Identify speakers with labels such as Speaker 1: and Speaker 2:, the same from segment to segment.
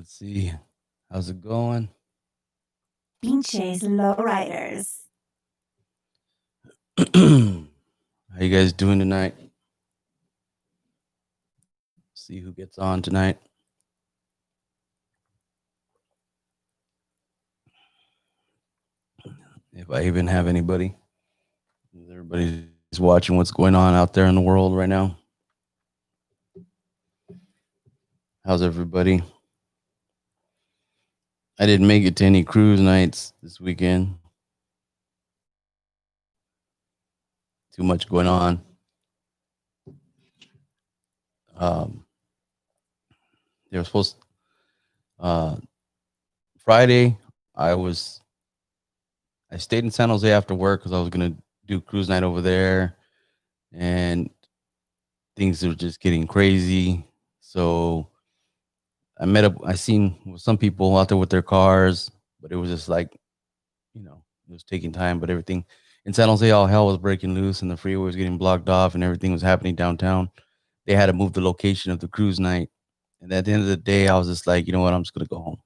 Speaker 1: Let's see. How's it going?
Speaker 2: Pinches Lowriders.
Speaker 1: How you guys doing tonight? See who gets on tonight. If I even have anybody. Everybody's watching what's going on out there in the world right now. How's everybody? I didn't make it to any cruise nights this weekend. Too much going on. Um, they were supposed uh, Friday. I stayed in San Jose after work because I was gonna do cruise night over there, and things were just getting crazy. So I seen some people out there with their cars, but it was just like, it was taking time, but everything in San Jose, all hell was breaking loose and the freeway was getting blocked off and everything was happening downtown. They had to move the location of the cruise night. And at the end of the day, I was just like, you know what? I'm just going to go home.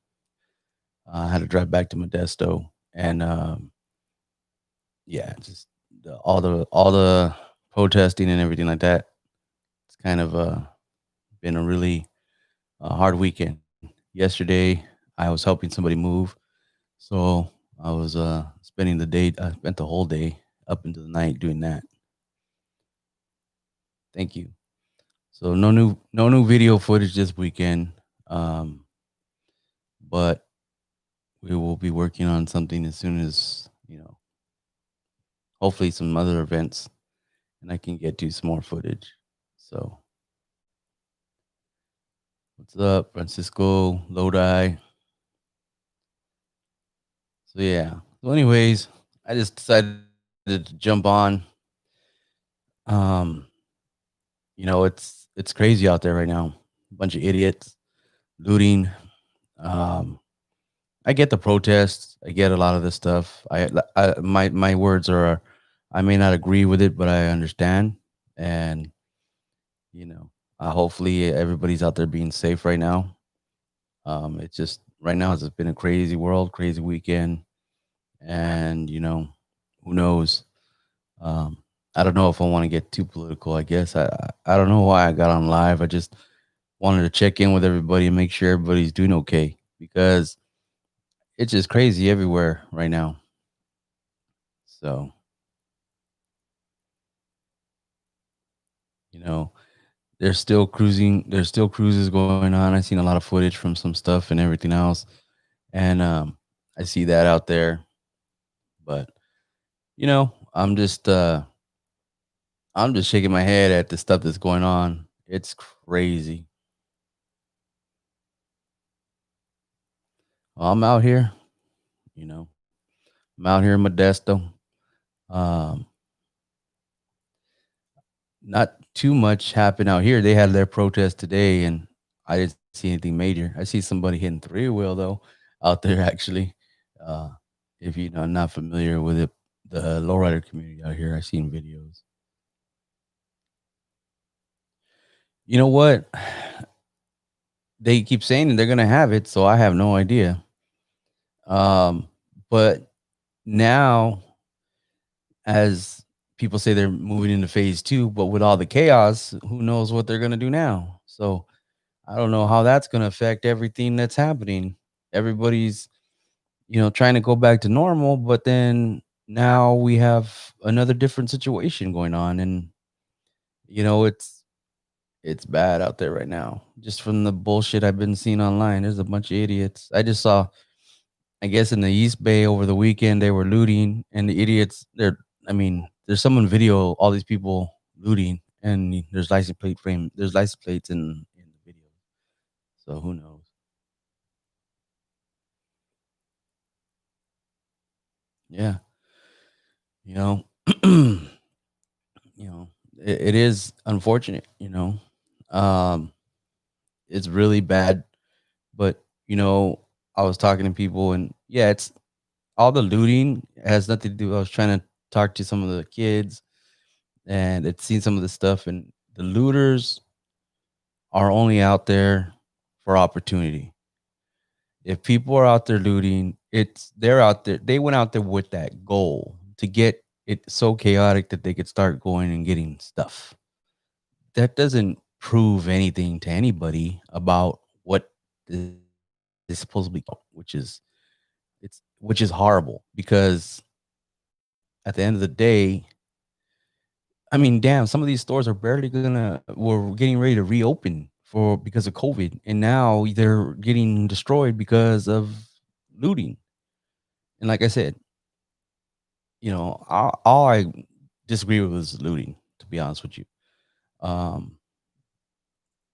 Speaker 1: I had to drive back to Modesto and, yeah, just all the protesting and everything like that. It's kind of, been a really hard weekend. Yesterday, I was helping somebody move, so I was spending the day. I spent the whole day up into the night doing that. Thank you. So no new video footage this weekend, um, but we will be working on something as soon as hopefully some other events, and I can get you some more footage. So what's up, Francisco Lodi? So yeah. So anyways, I just decided to jump on. Um, it's crazy out there right now. A bunch of idiots looting. Um, I get the protests. I get a lot of this stuff. My words are, I may not agree with it, but I understand. And you know, hopefully everybody's out there being safe right now. It's just right now it's been a crazy world, crazy weekend, and who knows? Um, I don't know if I want to get too political. I guess I don't know why I got on live. I just wanted to check in with everybody and make sure everybody's doing okay because it's just crazy everywhere right now. So you know, there's still cruises going on. I've seen a lot of footage from some stuff and everything else, and I see that out there. But I'm just shaking my head at the stuff that's going on. It's crazy. Well, I'm out here, you know. I'm out here in Modesto. Um, Not too much happened out here. They had their protest today, and I didn't see anything major. I see somebody hitting three wheel though out there actually. Uh, if not familiar with it, the lowrider community out here, I've seen videos. You know what? They keep saying that they're gonna have it, so I have no idea. Um, but now, as people say, they're moving into phase two, but with all the chaos, who knows what they're gonna do now? So I don't know how that's going to affect everything that's happening. Everybody's, trying to go back to normal, but then now we have another different situation going on, and it's bad out there right now. Just from the bullshit I've been seeing online, there's a bunch of idiots. I just saw, I guess, in the East Bay over the weekend, they were looting, and the idiots. I mean, there's someone video all these people looting, and there's license plates in the video. So who knows? Yeah. You know, it is unfortunate, Um, it's really bad, but I was talking to people and yeah, it's all the looting has nothing to do. I was trying to talk to some of the kids and they'd seen some of the stuff and the looters are only out there for opportunity. If people are out there looting, they're out there. They went out there with that goal to get it so chaotic that they could start going and getting stuff. That doesn't prove anything to anybody about what this is supposed to be, which is horrible because at the end of the day, I mean, damn, some of these stores are barely gonna were getting ready to reopen for because of COVID, and now they're getting destroyed because of looting. And like I said, all I disagree with is looting. To be honest with you, um,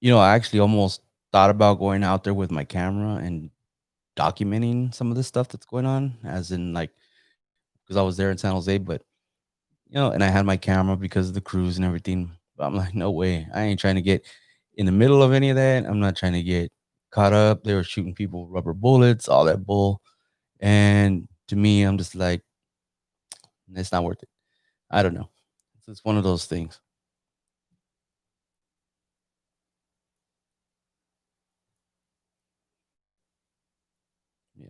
Speaker 1: I actually almost thought about going out there with my camera and documenting some of the stuff that's going on, as in like because I was there in San Jose, but and I had my camera because of the cruise and everything. But I'm like, no way. I ain't trying to get in the middle of any of that. I'm not trying to get caught up. They were shooting people with rubber bullets, all that bull. And to me, I'm just like, it's not worth it. I don't know. It's just one of those things. Yeah.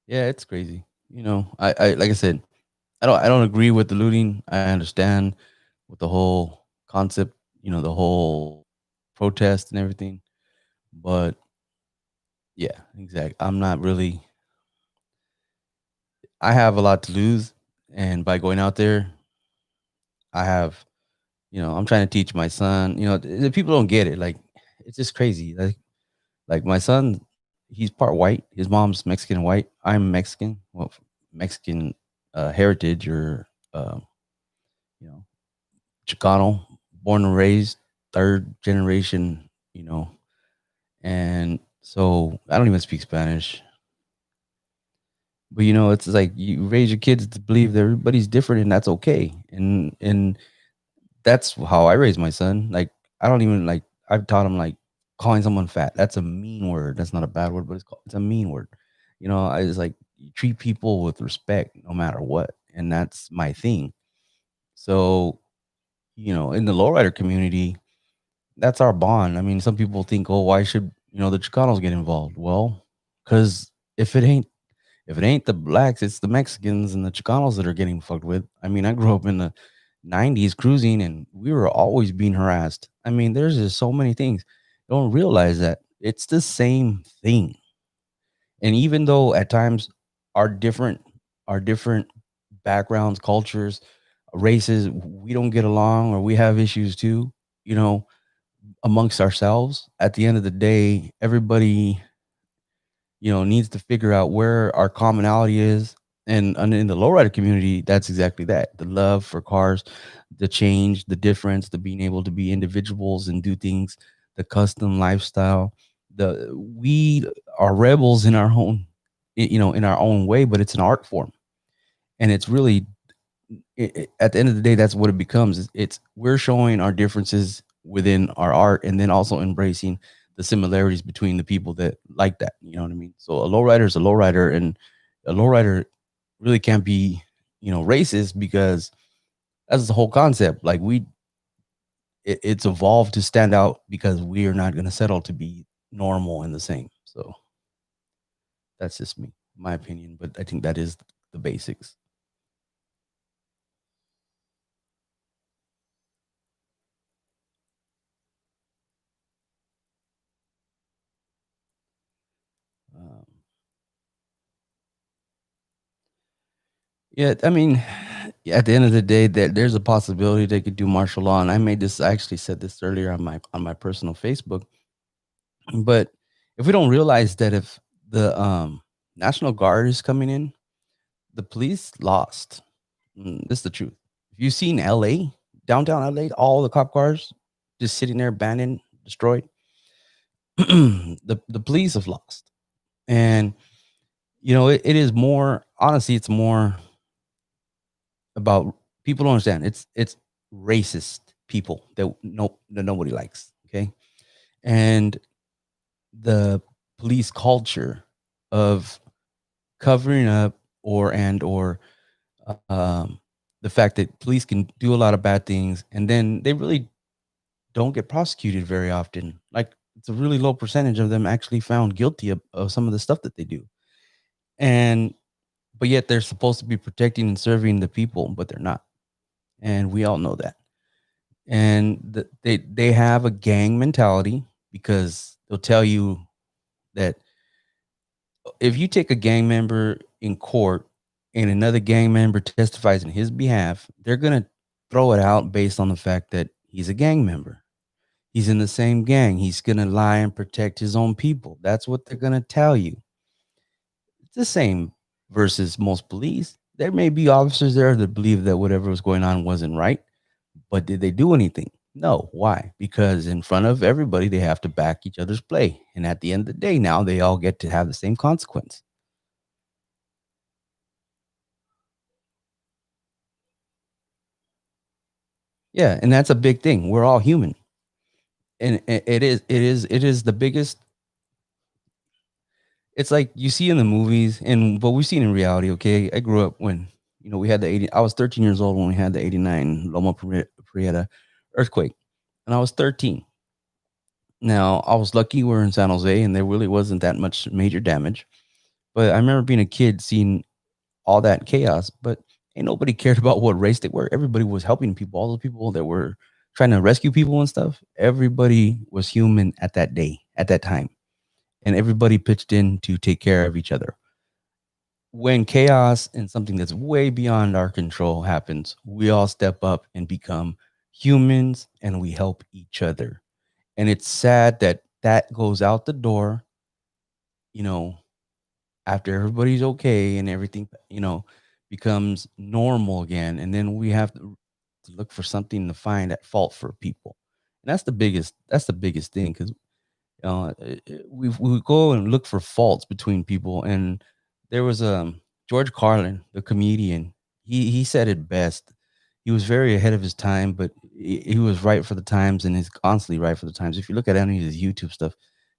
Speaker 1: Yeah, it's crazy. I like I said, I don't agree with the looting. I understand with the whole concept, the whole protest and everything. But yeah, exactly. I'm not really I have a lot to lose, and by going out there, I have, I'm trying to teach my son. The people don't get it. Like, it's just crazy. Like my son, he's part white. His mom's Mexican and white. I'm Mexican. Well, Mexican heritage or you know Chicano, born and raised, third generation. And so I don't even speak Spanish. But it's like you raise your kids to believe that everybody's different and that's okay. And that's how I raise my son. Like, I don't even like. I've taught him like calling someone fat. That's a mean word. That's not a bad word, but it's a mean word. I just like you treat people with respect no matter what, and that's my thing. So, in the lowrider community, that's our bond. I mean, some people think, oh, why should the Chicanos get involved? Well, because if it ain't the blacks, it's the Mexicans and the Chicanos that are getting fucked with. I mean, I grew up in the 90s cruising and we were always being harassed. I mean, there's just so many things. You don't realize that it's the same thing. And even though at times our different our different backgrounds, cultures, races, we don't get along or we have issues too, you know, amongst ourselves, at the end of the day, everybody needs to figure out where our commonality is. And in the lowrider community, that's exactly that. The love for cars, the change, the difference, the being able to be individuals and do things, the custom lifestyle. We are rebels in our own, in our own way, but it's an art form. And it's really at the end of the day, that's what it becomes. It's we're showing our differences within our art, and then also embracing the similarities between the people that like that. You know what I mean? So a lowrider is a lowrider, and a lowrider really can't be, racist because that's the whole concept. Like it's evolved to stand out because we are not going to settle to be normal and the same. So that's just me, my opinion. But I think that is the basics. Um, Yeah, I mean, at the end of the day, that there's a possibility they could do martial law, and I made this. I actually said this earlier on my personal Facebook. But if we don't realize that if the National Guard is coming in, the police lost. This is the truth. If you've seen L.A., downtown L.A., all the cop cars just sitting there, abandoned, destroyed, the police have lost, and it is more. Honestly, it's more about people don't understand. It's racist people that nobody likes. Okay, and the police culture of covering up or um, the fact that police can do a lot of bad things and then they really don't get prosecuted very often. Like It's a really low percentage of them actually found guilty of some of the stuff that they do. And but yet they're supposed to be protecting and serving the people, but they're not. And we all know that. And they have a gang mentality because they'll tell you that if you take a gang member in court and another gang member testifies in his behalf, they're going to throw it out based on the fact that he's a gang member. He's in the same gang. He's going to lie and protect his own people. That's what they're going to tell you. It's the same versus most police. There may be officers there that believe that whatever was going on wasn't right, but did they do anything? No. Why? Because in front of everybody, they have to back each other's play. And at the end of the day, now they all get to have the same consequence. Yeah, and that's a big thing. We're all human. And it is the biggest. It's like you see in the movies and but we've seen in reality, okay? I grew up when, we had the 80 I was 13 years old when we had the 89 Loma Prieta earthquake, and I was 13. Now, I was lucky we're in San Jose and there really wasn't that much major damage. But I remember being a kid seeing all that chaos, but ain't nobody cared about what race they were. Everybody was helping people. All those people that were trying to rescue people and stuff, everybody was human at that day, at that time. And everybody pitched in to take care of each other. When chaos and something that's way beyond our control happens, we all step up and become humans and we help each other. And it's sad that that goes out the door, you know, after everybody's okay and everything, becomes normal again. And then we have to look for something to find at fault for people. And that's the biggest thing because we go and look for faults between people. And there was George Carlin, the comedian. He said it best. He was very ahead of his time, but he was right for the times, and he's constantly right for the times. If you look at any of his YouTube stuff,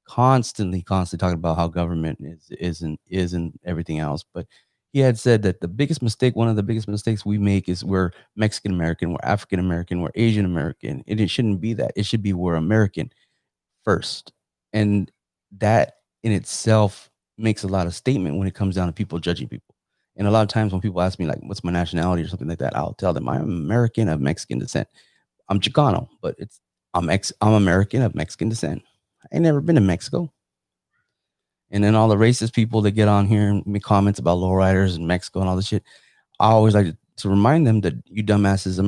Speaker 1: constantly talking about how government isn't everything else. But he had said that one of the biggest mistakes we make is we're Mexican American, we're African American, we're Asian American, and it shouldn't be that. It should be we're American first. And that in itself makes a lot of statement when it comes down to people judging people. And a lot of times when people ask me like, "What's my nationality?" or something like that, I'll tell them I'm American of Mexican descent. I'm Chicano, but I'm American of Mexican descent. I ain't never been to Mexico. And then all the racist people that get on here and make comments about lowriders and Mexico and all this shit, I always like to remind them that you dumbasses,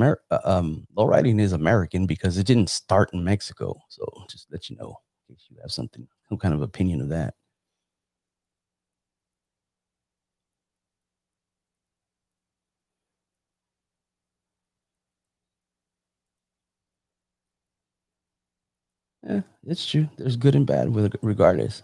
Speaker 1: lowriding is American because it didn't start in Mexico. So just let you know in case you have some kind of opinion of that. Yeah, it's true. There's good and bad with regardless.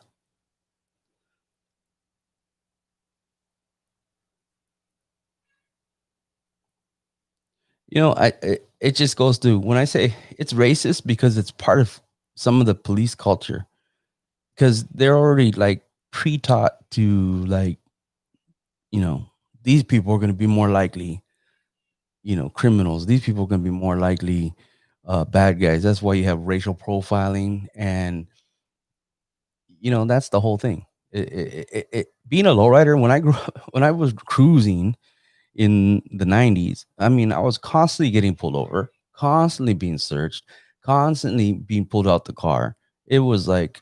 Speaker 1: It just goes to when I say it's racist because it's part of some of the police culture because they're already like pre-taught to like, you know, these people are going to be more likely, criminals. These people are going to be more likely bad guys. That's why you have racial profiling, and that's the whole thing. Being a lowrider, when I grew up, when I was cruising in the 90s, I mean, I was constantly getting pulled over, constantly being searched, constantly being pulled out the car. It was like,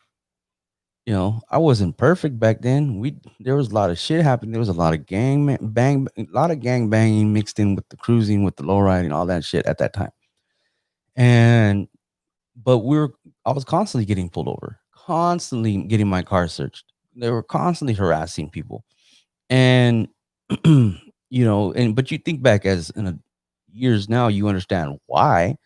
Speaker 1: I wasn't perfect back then. There was a lot of shit happening. There was a lot of a lot of gang banging mixed in with the cruising, with the low riding, all that shit at that time. And but I was constantly getting pulled over, constantly getting my car searched. They were constantly harassing people. And but you think back as in years now, you understand why.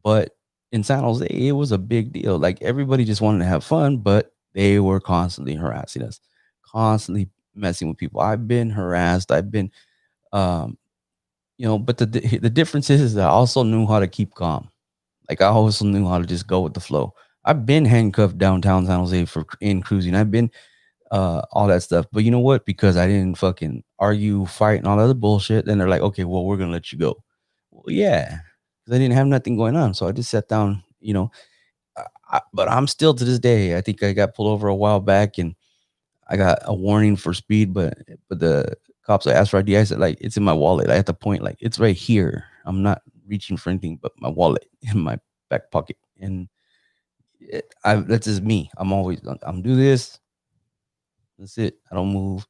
Speaker 1: But in San Jose, it was a big deal. Like everybody just wanted to have fun, but they were constantly harassing us, constantly messing with people. I've been harassed. I've been, um, but the difference is that I also knew how to keep calm. Like I also knew how to just go with the flow. I've been handcuffed downtown San Jose for in cruising. I've been all that stuff. But you know what? Because I didn't fucking argue, fight, and all that other bullshit, then they're like, okay, well, we're gonna let you go. Well, yeah, because I didn't have nothing going on. So I just sat down, But I'm still to this day. I think I got pulled over a while back, and I got a warning for speed, but the cops I asked for ID. I said like it's in my wallet. I had to point like it's right here. I'm not reaching for anything but my wallet in my back pocket, and that's just me. I'm do this. That's it. I don't move.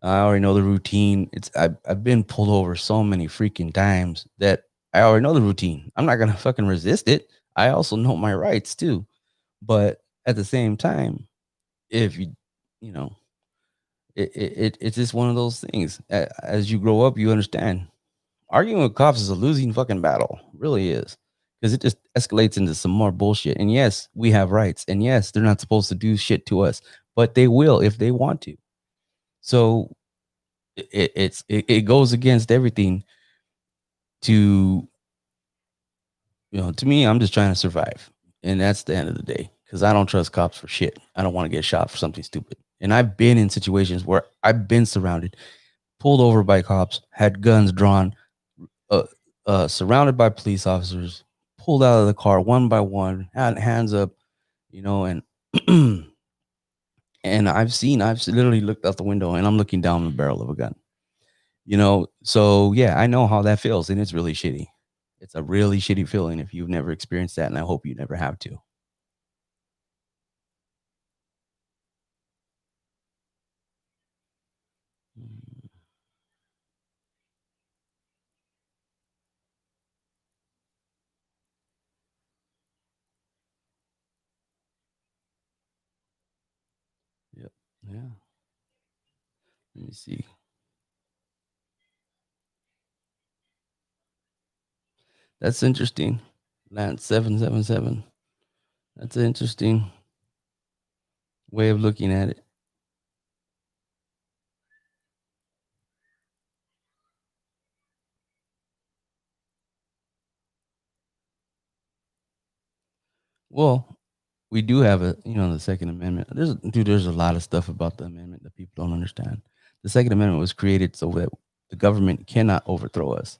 Speaker 1: I already know the routine. I've been pulled over so many freaking times that I already know the routine. I'm not gonna fucking resist it. I also know my rights too. But at the same time, if you know, it's just one of those things. As you grow up, you understand. Arguing with cops is a losing fucking battle. Really is. Because it just escalates into some more bullshit. And yes, we have rights. And yes, they're not supposed to do shit to us, but they will if they want to. So it goes against everything to to me. I'm just trying to survive, and that's the end of the day. Because I don't trust cops for shit. I don't want to get shot for something stupid. And I've been in situations where I've been surrounded, pulled over by cops, had guns drawn, uh, surrounded by police officers, pulled out of the car one by one, had hands up, and and I've literally looked out the window and I'm looking down the barrel of a gun. So yeah, I know how that feels, and it's really shitty. It's a really shitty feeling if you've never experienced that, and I hope you never have to. Mm, yep. Yeah. Let me see. That's interesting. Lance 777. That's an interesting way of looking at it. Well, we do have the Second Amendment. There's a lot of stuff about the amendment that people don't understand. The Second Amendment was created so that the government cannot overthrow us.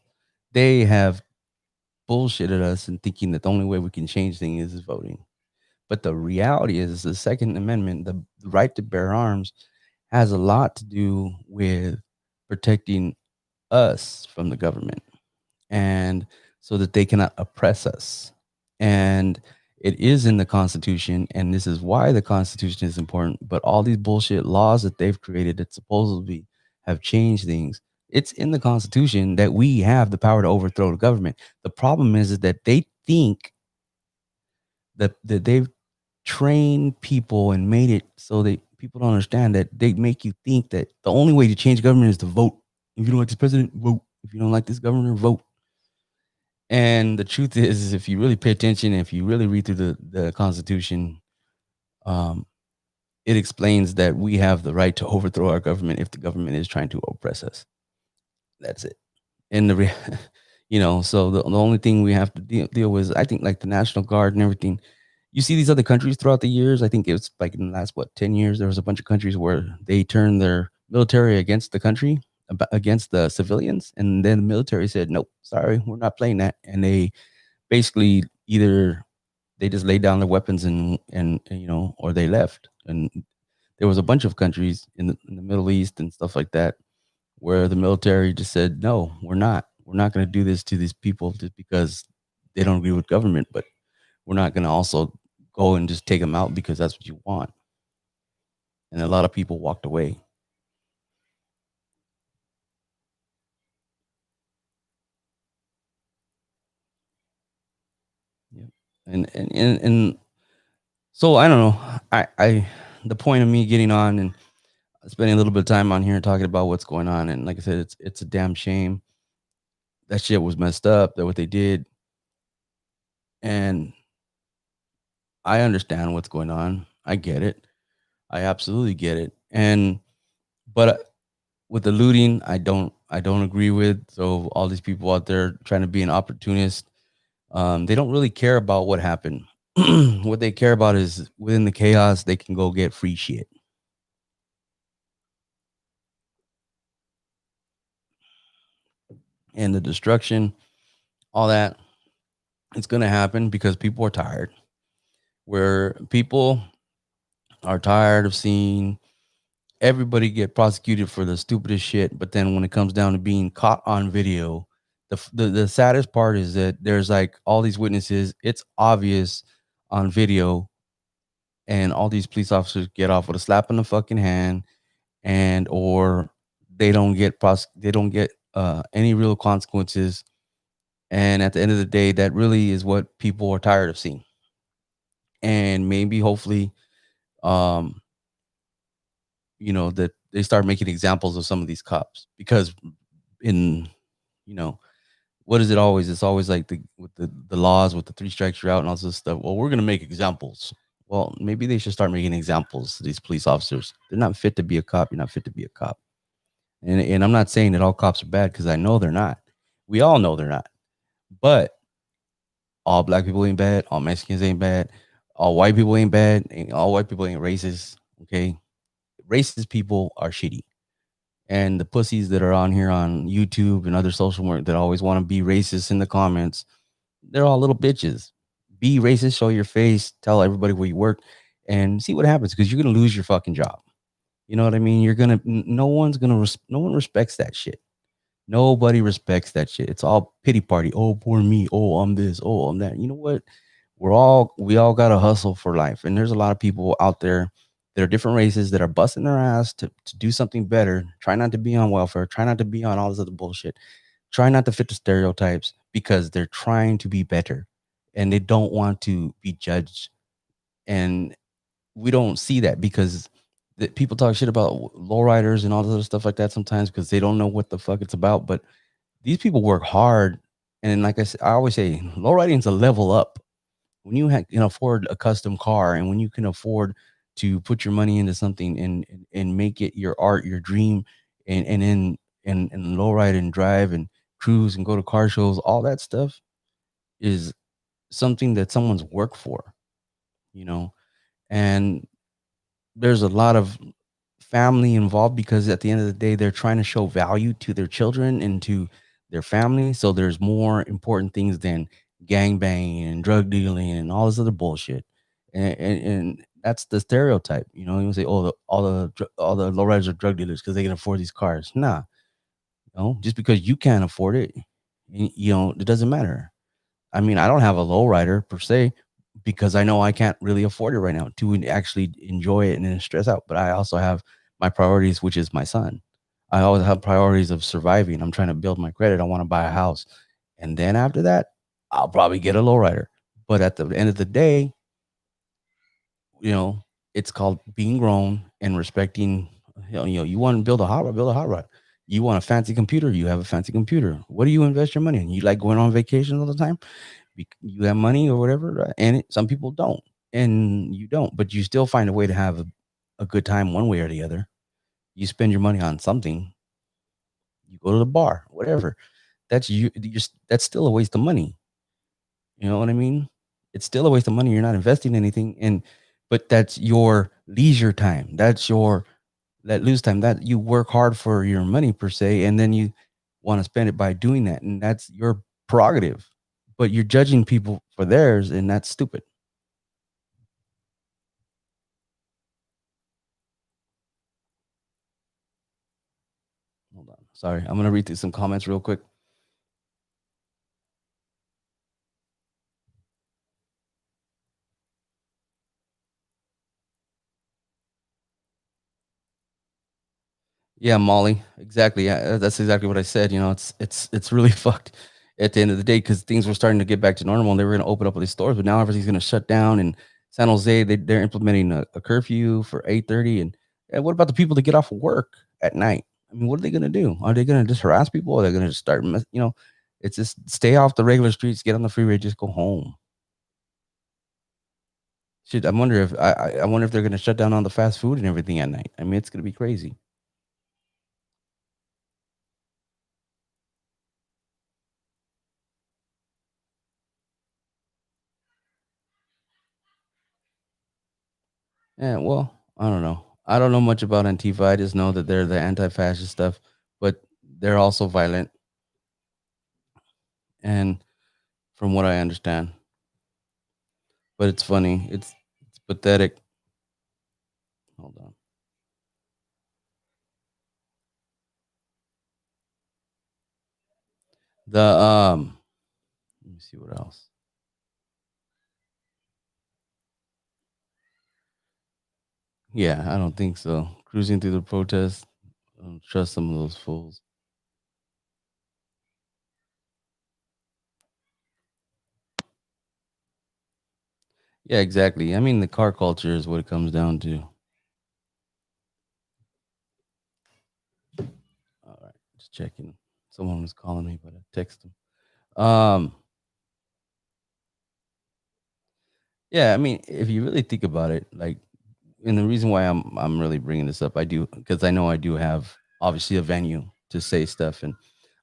Speaker 1: They have bullshitted us and thinking that the only way we can change things is voting. But the reality is the Second Amendment, the right to bear arms, has a lot to do with protecting us from the government, and so that they cannot oppress us. And it is in the Constitution, and this is why the Constitution is important. But all these bullshit laws that they've created that supposedly have changed things, it's in the Constitution that we have the power to overthrow the government. The problem is that they think that they've trained people and made it so that people don't understand that they make you think that the only way to change government is to vote. If you don't like this president, vote. If you don't like this governor, vote. And the truth is, if you really pay attention, if you really read through the Constitution, um, it explains that we have the right to overthrow our government if the government is trying to oppress us. That's it. And so the only thing we have to deal with is, I think, like the National Guard and everything. You see these other countries throughout the years. I think it was like in the last 10 years, there was a bunch of countries where they turned their military against the country, against the civilians, and then the military said, "Nope, sorry, we're not playing that," and they basically either they just laid down their weapons and or they left. And there was a bunch of countries in the Middle East and stuff like that where the military just said, "No, we're not going to do this to these people just because they don't agree with government, but we're not going to also go and just take them out because that's what you want." And a lot of people walked away. Yeah. And so I don't know. I the point of me getting on and spending a little bit of time on here and talking about what's going on, and like I said, it's a damn shame. That shit was messed up. That what they did, and I understand what's going on. I get it. I absolutely get it. And but with the looting, I don't agree with. So all these people out there trying to be an opportunist, they don't really care about what happened. What they care about is within the chaos, they can go get free shit and the destruction, all that. It's gonna happen because people are tired. where people are tired of seeing everybody get prosecuted for the stupidest shit, but then when it comes down to being caught on video, the saddest part is that there's like all these witnesses. It's obvious on video, and all these police officers get off with a slap in the fucking hand, and or they don't get any real consequences. And at the end of the day, that really is what people are tired of seeing. And maybe hopefully, um, that they start making examples of some of these cops, because in you know what is it always? It's always like the laws with the three strikes you're out and all this stuff. Well, we're gonna make examples. Well, maybe they should start making examples. These police officers, they're not fit to be a cop. You're not fit to be a cop. And I'm not saying that all cops are bad, because I know they're not. We all know they're not. But all black people ain't bad. All Mexicans ain't bad. All white people ain't bad. And all white people ain't racist. Okay, racist people are shitty. And the pussies that are on here on YouTube and other social media that always want to be racist in the comments, they're all little bitches. Be racist, show your face, tell everybody where you work, and see what happens, because you're gonna lose your fucking job. You know what I mean? No one respects that shit. Nobody respects that shit. It's all pity party. Oh, poor me. Oh, I'm this. Oh, I'm that. You know what? We all gotta hustle for life. And there's a lot of people out there that are different races that are busting their ass to do something better. Try not to be on welfare. Try not to be on all this other bullshit. Try not to fit the stereotypes, because they're trying to be better and they don't want to be judged. And we don't see that, because people talk shit about lowriders and all this other stuff like that sometimes, because they don't know what the fuck it's about. But these people work hard. And like I always say, lowriding is a level up. When you can afford a custom car, and when you can afford to put your money into something, and make it your art, your dream, and then and low ride and drive and cruise and go to car shows, all that stuff is something that someone's worked for, you know. And there's a lot of family involved, because at the end of the day, they're trying to show value to their children and to their family. So there's more important things than gang banging and drug dealing and all this other bullshit. And that's the stereotype. You say, oh, all the lowriders are drug dealers because they can afford these cars. Nah, just because you can't afford it, it doesn't matter. I mean, I don't have a lowrider per se, because I know I can't really afford it right now to actually enjoy it and then stress out. But I also have my priorities, which is my son. I always have priorities of surviving. I'm trying to build my credit. I want to buy a house. And then after that, I'll probably get a lowrider. But at the end of the day, you know, it's called being grown and respecting. You want to build a hot rod, build a hot rod. You want a fancy computer, you have a fancy computer. What do you invest your money in? You like going on vacation all the time? You have money or whatever, right? And some people don't, and you don't, but you still find a way to have a good time one way or the other. You spend your money on something. You go to the bar, whatever. That's still a waste of money. You know what I mean? It's still a waste of money. You're not investing anything, but that's your leisure time. That's your that lose time. That you work hard for your money per se, and then you want to spend it by doing that, and that's your prerogative. But you're judging people for theirs, and that's stupid. Hold on. Sorry. I'm gonna read through some comments real quick. Yeah, Molly. Exactly. Yeah, that's exactly what I said. It's really fucked at the end of the day, because things were starting to get back to normal and they were going to open up all these stores, but now everything's going to shut down. In San Jose, they're implementing a curfew for 8:30. And what about the people that get off of work at night? I mean, what are they going to do? Are they going to just harass people? Or are they going to just start? It's just stay off the regular streets, get on the freeway, just go home. Shit, I wonder if they're going to shut down all the fast food and everything at night. I mean, it's going to be crazy. Yeah, well, I don't know. I don't know much about Antifa. I just know that they're the anti-fascist stuff, but they're also violent, and from what I understand. but it's funny. It's pathetic. Hold on. Let me see what else. Yeah, I don't think so. Cruising through the protests. I don't trust some of those fools. Yeah, exactly. I mean, the car culture is what it comes down to. All right, just checking. Someone was calling me, but I text them. Yeah, I mean, if you really think about it, like, and the reason why I'm really bringing this up, I do because I know I do have obviously a venue to say stuff, and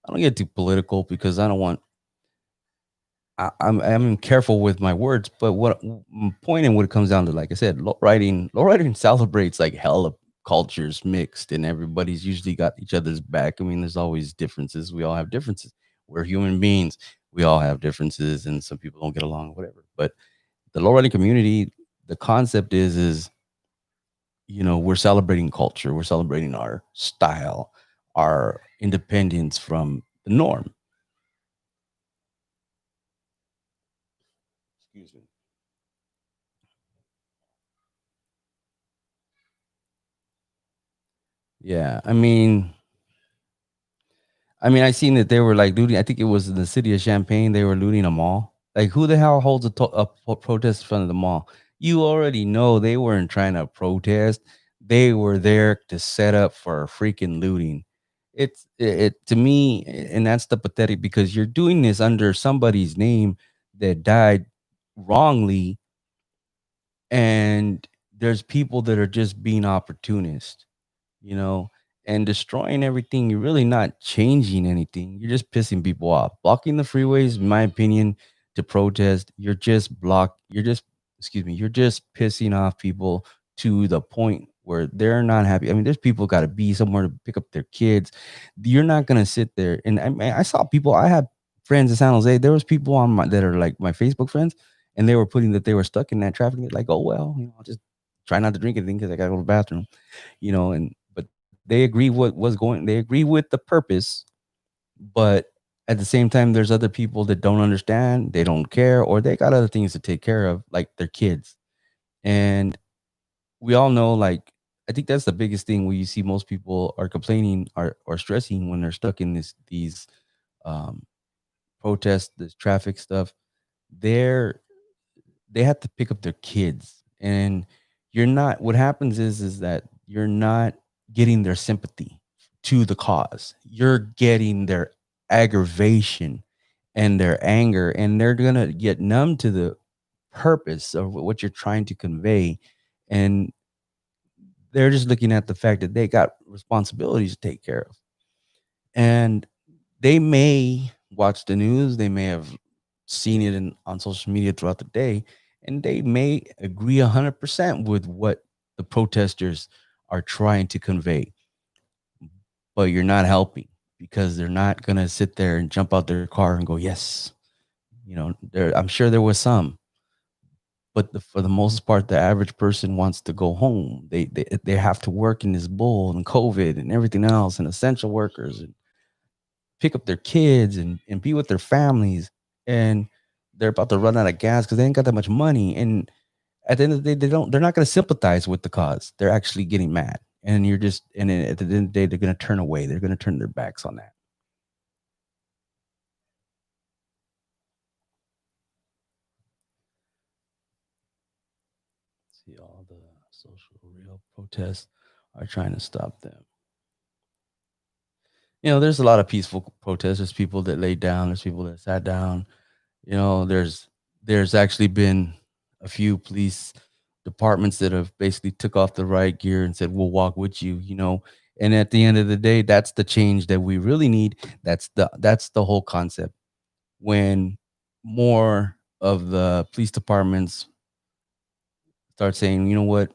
Speaker 1: I don't get too political because I don't want. I'm careful with my words, but point and what it comes down to, like I said, low riding celebrates like hella cultures mixed, and everybody's usually got each other's back. I mean, there's always differences. We all have differences. We're human beings. We all have differences, and some people don't get along, whatever. But the low riding community, the concept is we're celebrating culture, we're celebrating our style, our independence from the norm. Excuse me. Yeah, I seen that they were like looting. I think it was in the city of Champaign. They were looting a mall. Like, who the hell holds a protest in front of the mall? You already know they weren't trying to protest. They were there to set up for freaking looting. It to me, and that's the pathetic, because you're doing this under somebody's name that died wrongly, and there's people that are just being opportunists, you know, and destroying everything. You're really not changing anything. You're just pissing people off. Blocking the freeways, in my opinion, to protest, you're just pissing off people to the point where they're not happy. I mean, there's people got to be somewhere to pick up their kids. You're not going to sit there. And I saw people, I had friends in San Jose. There was people on my that are like my Facebook friends, and they were putting that they were stuck in that traffic. Like, oh well, I'll just try not to drink anything because I got to go to the bathroom, and but they agree with the purpose, but at the same time there's other people that don't understand, they don't care, or they got other things to take care of, like their kids. And we all know, like, I think that's the biggest thing where you see most people are complaining or stressing when they're stuck in these um protests, this traffic stuff. They're they have to pick up their kids, and you're not what happens is that you're not getting their sympathy to the cause. You're getting their aggravation and their anger, and they're going to get numb to the purpose of what you're trying to convey. And they're just looking at the fact that they got responsibilities to take care of. And they may watch the news, they may have seen it on social media throughout the day, and they may agree 100% with what the protesters are trying to convey. But you're not helping, because they're not going to sit there and jump out their car and go, yes. I'm sure there was some, but for the most part, the average person wants to go home. They have to work in this bull and COVID and everything else, and essential workers, and pick up their kids and be with their families, and they're about to run out of gas because they ain't got that much money. And at the end of the day, they're not going to sympathize with the cause. They're actually getting mad, and then at the end of the day, they're going to turn away. They're going to turn their backs on that. See, all the social real protests are trying to stop them. There's a lot of peaceful protests. There's people that laid down. There's people that sat down. There's actually been a few police departments that have basically took off the riot gear and said, "We'll walk with you." And at the end of the day, that's the change that we really need. That's the whole concept. When more of the police departments start saying, "You know what?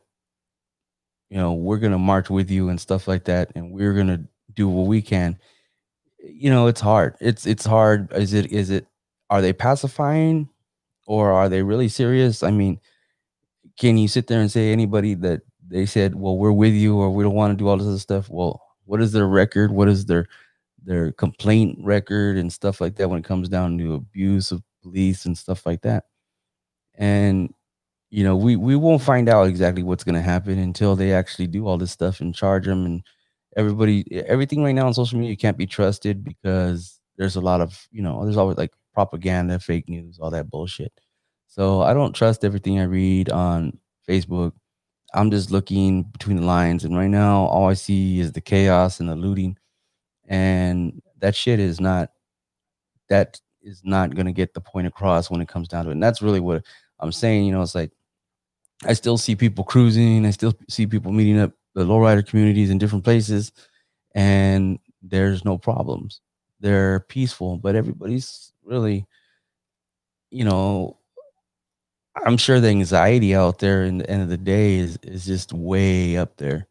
Speaker 1: We're gonna march with you and stuff like that, and we're gonna do what we can." It's hard. It's hard. Is it? Are they pacifying? or are they really serious? I mean, can you sit there and say anybody that they said, "Well, we're with you," or "We don't want to do all this other stuff"? Well, what is their record? What is their complaint record and stuff like that when it comes down to abuse of police and stuff like that? And we won't find out exactly what's going to happen until they actually do all this stuff and charge them. And everything right now on social media can't be trusted because there's a lot of there's always like propaganda, fake news, all that bullshit. So I don't trust everything I read on Facebook. I'm just looking between the lines, and right now all I see is the chaos and the looting, and that is not going to get the point across when it comes down to it. And that's really what I'm saying. It's like I still see people cruising. I still see people meeting up the lowrider communities in different places, and there's no problems. They're peaceful, but everybody's really, you know, I'm sure the anxiety out there in the end of the day is just way up there,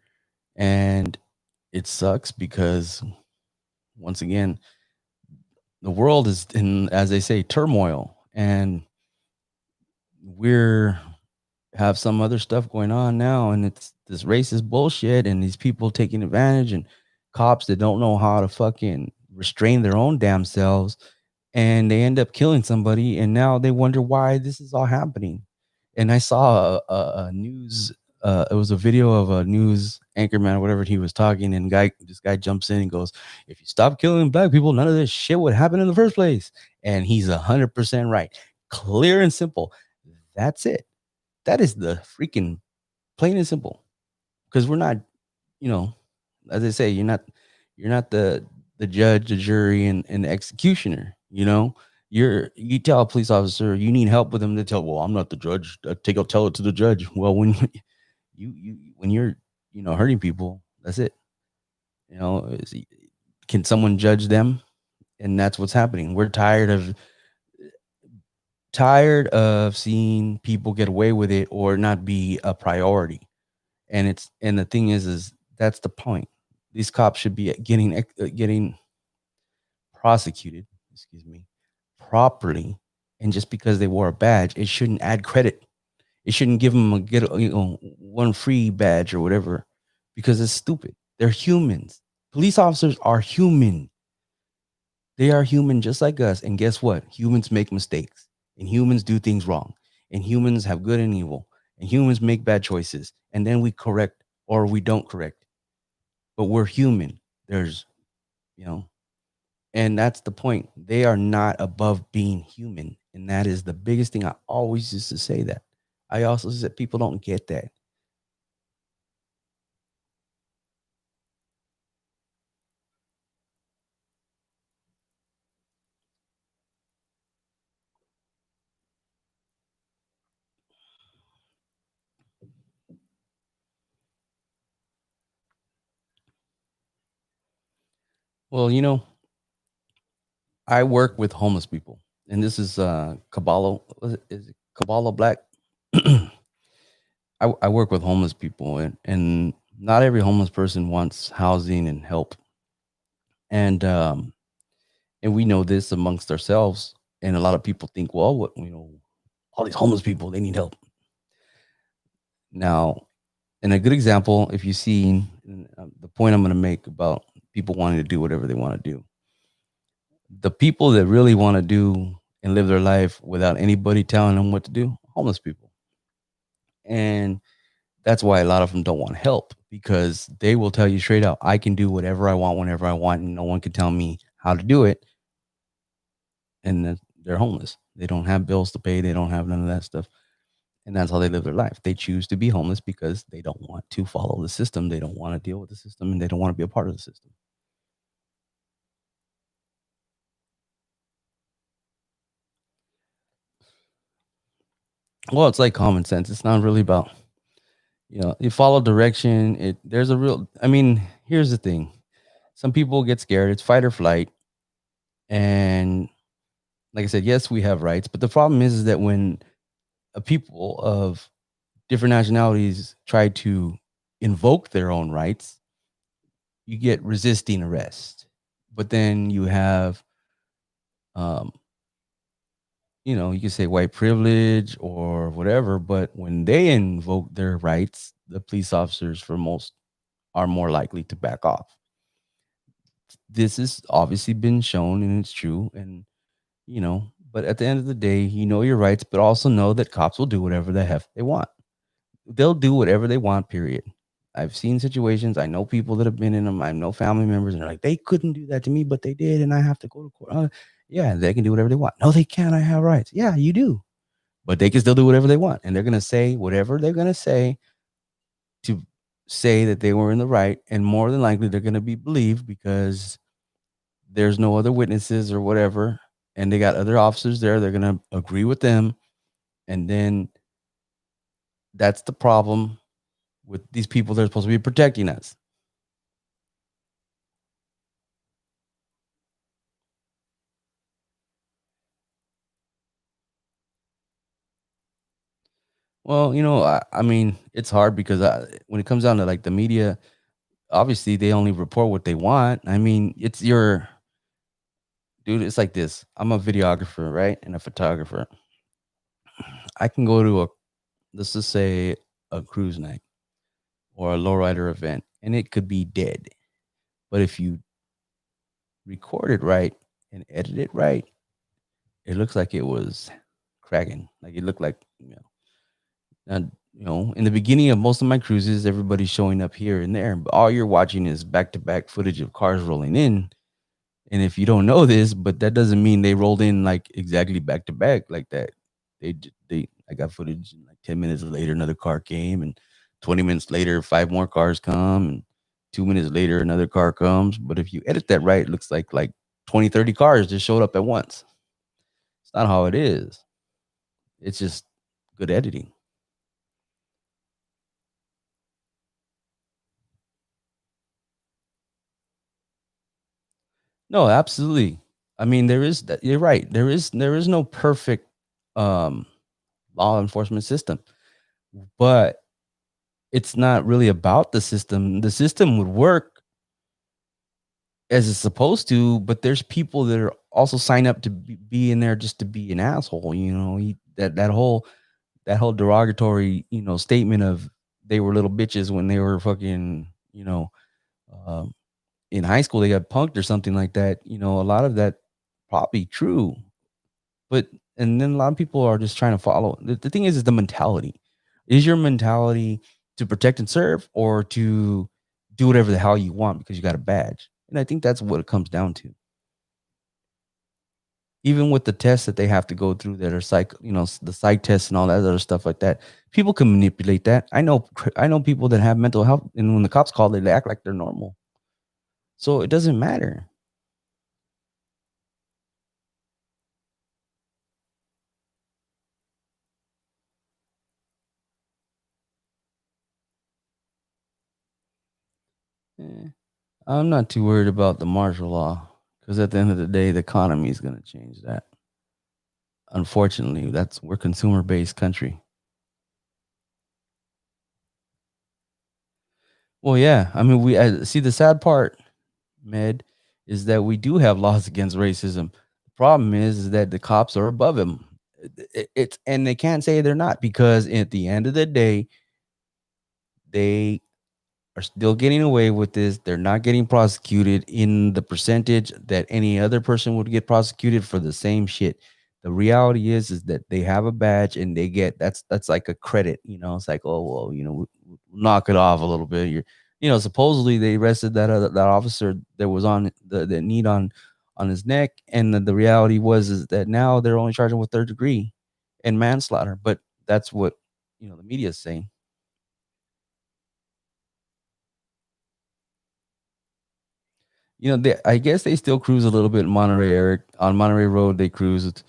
Speaker 1: and it sucks because once again, the world is in, as they say, turmoil, and we're have some other stuff going on now, and it's this racist bullshit and these people taking advantage and cops that don't know how to fucking restrain their own damn selves, and they end up killing somebody, and now they wonder why this is all happening. And I saw a news it was a video of a news anchorman or whatever, he was talking, and this guy jumps in and goes, "If you stop killing black people, none of this shit would happen in the first place." And he's 100% right. Clear and simple. That's it. That is the freaking plain and simple. Because we're not, you know, as I say, you're not the judge, the jury, and the executioner. You tell a police officer you need help with them, they tell, well, I'm not the judge. Tell it to the judge. Well, when when you're hurting people, that's it. You know, is- can someone judge them? And that's what's happening. We're tired of seeing people get away with it or not be a priority. And the thing is that's the point. These cops should be getting prosecuted, excuse me, properly. And just because they wore a badge, it shouldn't add credit. It shouldn't give them one free badge or whatever, because it's stupid. They're humans. Police officers are human. They are human just like us. And guess what? Humans make mistakes, and humans do things wrong, and humans have good and evil, and humans make bad choices. And then we correct or we don't correct. But we're human. There's, you know, and that's the point. They are not above being human. And that is the biggest thing. I always used to say that. I also said people don't get that. Well, I work with homeless people, and this is Caballo. Is it Caballo Black? I work with homeless people, and not every homeless person wants housing and help, and we know this amongst ourselves. And a lot of people think, well, all these homeless people, they need help. Now, and a good example, if you see the point I'm going to make about people wanting to do whatever they want to do, the people that really want to do and live their life without anybody telling them what to do, homeless people. And that's why a lot of them don't want help, because they will tell you straight out, I can do whatever I want whenever I want, and no one can tell me how to do it. And then they're homeless. They don't have bills to pay. They don't have none of that stuff. And that's how they live their life. They choose to be homeless because they don't want to follow the system. They don't want to deal with the system, and they don't want to be a part of the system. Well, it's like common sense. It's not really about, you follow direction. There's a real, I mean, here's the thing. Some people get scared. It's fight or flight. And like I said, yes, we have rights, but the problem is that when people of different nationalities try to invoke their own rights, you get resisting arrest. But then you have, um, You can say white privilege or whatever, but when they invoke their rights, the police officers for most are more likely to back off. This has obviously been shown and it's true. But at the end of the day, you know your rights, but also know that cops will do whatever the heck they want. They'll do whatever they want, period. I've seen situations. I know people that have been in them. I know family members, and they're like, they couldn't do that to me, but they did, and I have to go to court. Yeah, they can do whatever they want. No, they can't. I have rights. Yeah, you do, but they can still do whatever they want, and they're gonna say whatever they're gonna say to say that they were in the right, and more than likely they're gonna be believed because there's no other witnesses or whatever, and they got other officers there. They're gonna agree with them, and then that's the problem with these people that are supposed to be protecting us. Well, I mean, it's hard because when it comes down to like the media, obviously they only report what they want. I mean, it's your dude. It's like this. I'm a videographer, right, and a photographer. I can go to let's just say a cruise night or a lowrider event, and it could be dead. But if you record it right and edit it right, it looks like it was cracking. Like it looked like and in the beginning of most of my cruises, everybody's showing up here and there, but all you're watching is back to back footage of cars rolling in. And if you don't know this, but that doesn't mean they rolled in like exactly back to back like that. I got footage and like 10 minutes later, another car came, and 20 minutes later, five more cars come, and 2 minutes later, another car comes. But if you edit that right, it looks like 20, 30 cars just showed up at once. It's not how it is. It's just good editing. No, absolutely. I mean, there is that you're right. There is no perfect um law enforcement system, but it's not really about the system. The system would work as it's supposed to, but there's people that are also sign up to be in there just to be an asshole. That whole derogatory statement of they were little bitches when they were fucking um, in high school they got punked or something like that. A lot of that probably true. But and then a lot of people are just trying to follow. The thing is the mentality. Is your mentality to protect and serve or to do whatever the hell you want because you got a badge? And I think that's what it comes down to. Even with the tests that they have to go through that are the psych tests and all that other stuff like that, people can manipulate that. I know people that have mental health, and when the cops call, they act like they're normal. So it doesn't matter. Eh, I'm not too worried about the martial law because at the end of the day, the economy is going to change that. Unfortunately, we're consumer based country. Well, yeah. I mean, we see the sad part, Med, is that we do have laws against racism. The problem is that the cops are above him. It's and they can't say they're not because at the end of the day, they are still getting away with this. They're not getting prosecuted in the percentage that any other person would get prosecuted for the same shit. The reality is that they have a badge and they get that's like a credit. It's like, oh well, knock it off a little bit. Supposedly they arrested that officer that was on the knee on his neck, and the reality is that now they're only charging with third degree and manslaughter. But that's what the media is saying. I guess they still cruise a little bit in Monterey, Eric. On Monterey Road, they cruised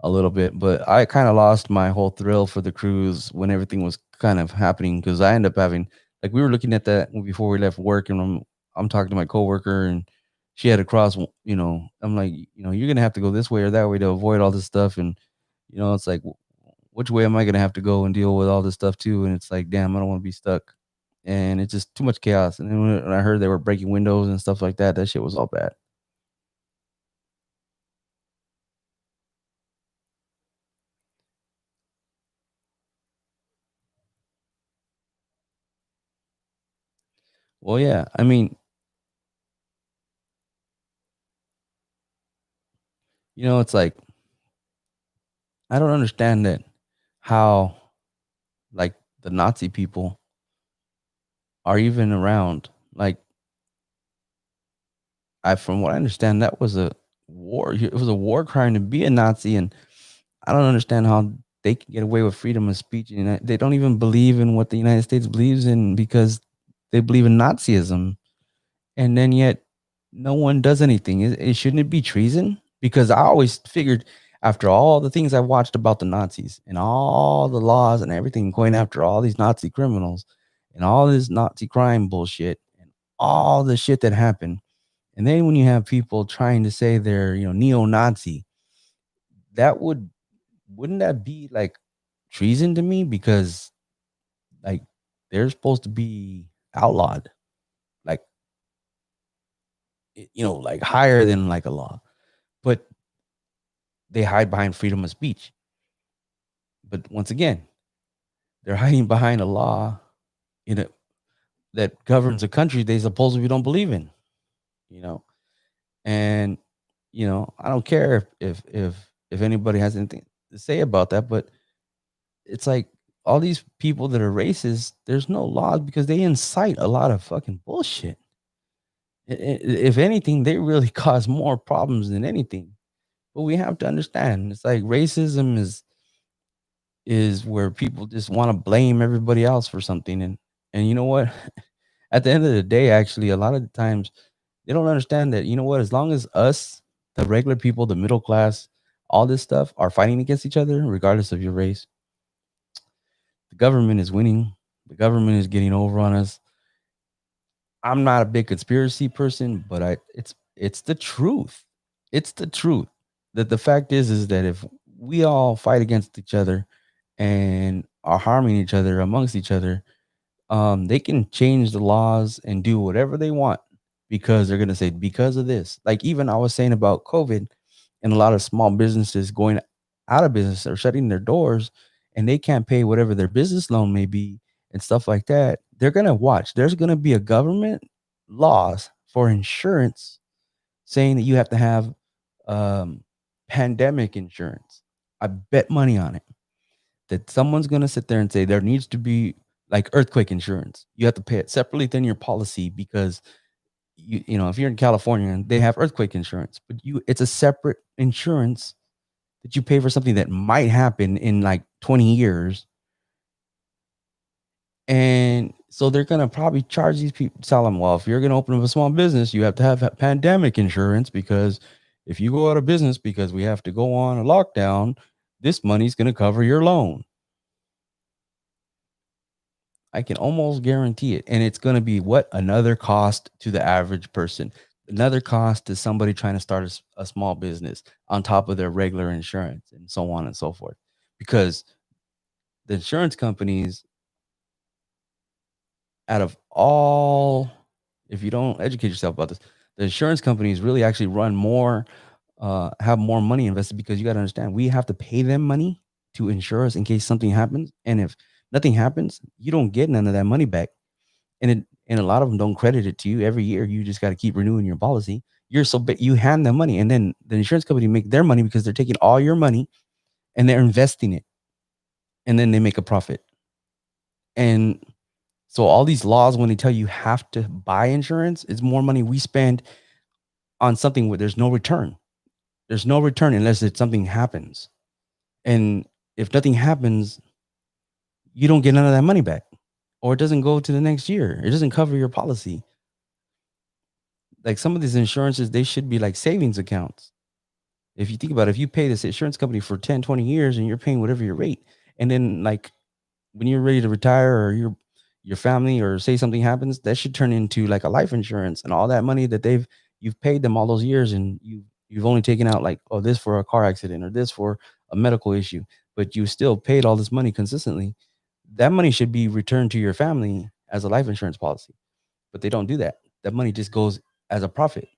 Speaker 1: a little bit, but I kind of lost my whole thrill for the cruise when everything was kind of happening because I ended up having like we were looking at that before we left work, and I'm talking to my coworker, and she had to cross. I'm like, you're gonna have to go this way or that way to avoid all this stuff, and it's like, which way am I gonna have to go and deal with all this stuff too? And it's like, damn, I don't want to be stuck and it's just too much chaos. And then when I heard they were breaking windows and stuff like that, that shit was all bad. Well, yeah. I mean, it's like I don't understand that how like the Nazi people are even around. Like I from what I understand, that was a war. It was a war crime to be a Nazi, and I don't understand how they can get away with freedom of speech. They don't even believe in what the United States believes in because they believe in Nazism, and then yet no one does anything. Shouldn't it be treason? Because I always figured after all the things I watched about the Nazis and all the laws and everything going after all these Nazi criminals and all this Nazi crime bullshit and all the shit that happened. And then when you have people trying to say they're, neo-Nazi, that wouldn't that be like treason to me? Because like they're supposed to be outlawed, like like higher than like a law. But they hide behind freedom of speech. But once again, they're hiding behind a law, you know, that governs a country they supposedly don't believe in, you know. And I don't care if anybody has anything to say about that, but it's like all these people that are racist, there's no laws because they incite a lot of fucking bullshit. If anything, they really cause more problems than anything. But we have to understand, it's like racism is where people just want to blame everybody else for something, and you know what? At the end of the day, actually, a lot of the times they don't understand that, as long as us, the regular people, the middle class, all this stuff are fighting against each other, regardless of your race, the government is winning. The government is getting over on us. I'm not a big conspiracy person, but it's the truth. It's the truth. That the fact is that if we all fight against each other and are harming each other amongst each other, they can change the laws and do whatever they want because they're gonna say because of this. Like even I was saying about COVID and a lot of small businesses going out of business or shutting their doors and they can't pay whatever their business loan may be and stuff like that. They're gonna watch. There's gonna be a government laws for insurance saying that you have to have um, pandemic insurance. I bet money on it that someone's going to sit there and say there needs to be like earthquake insurance. You have to pay it separately than your policy because if you're in California, they have earthquake insurance, but it's a separate insurance that you pay for something that might happen in like 20 years. And so they're going to probably charge these people, tell them, well, if you're going to open up a small business, you have to have pandemic insurance because if you go out of business because we have to go on a lockdown, this money's going to cover your loan. I can almost guarantee it. And it's going to be what? Another cost to the average person, another cost to somebody trying to start a small business on top of their regular insurance and so on and so forth. Because the insurance companies, out of all, if you don't educate yourself about this, the insurance companies really actually run more, have more money invested because you got to understand we have to pay them money to insure us in case something happens. And if nothing happens, you don't get none of that money back. And a lot of them don't credit it to you every year. You just got to keep renewing your policy. You hand them money, and then the insurance company make their money because they're taking all your money and they're investing it, and then they make a profit. And so all these laws, when they tell you have to buy insurance, it's more money we spend on something where there's no return. There's no return unless something happens, and if nothing happens, you don't get none of that money back, or it doesn't go to the next year. It doesn't cover your policy. Like some of these insurances, they should be like savings accounts. If you think about it, if you pay this insurance company for 10, 20 years and you're paying whatever your rate, and then like when you're ready to retire or your family or say something happens, that should turn into like a life insurance and all that money that you've paid them all those years and you've only taken out like, oh, this for a car accident or this for a medical issue, but you still paid all this money consistently. That money should be returned to your family as a life insurance policy, but they don't do that. That money just goes as a profit.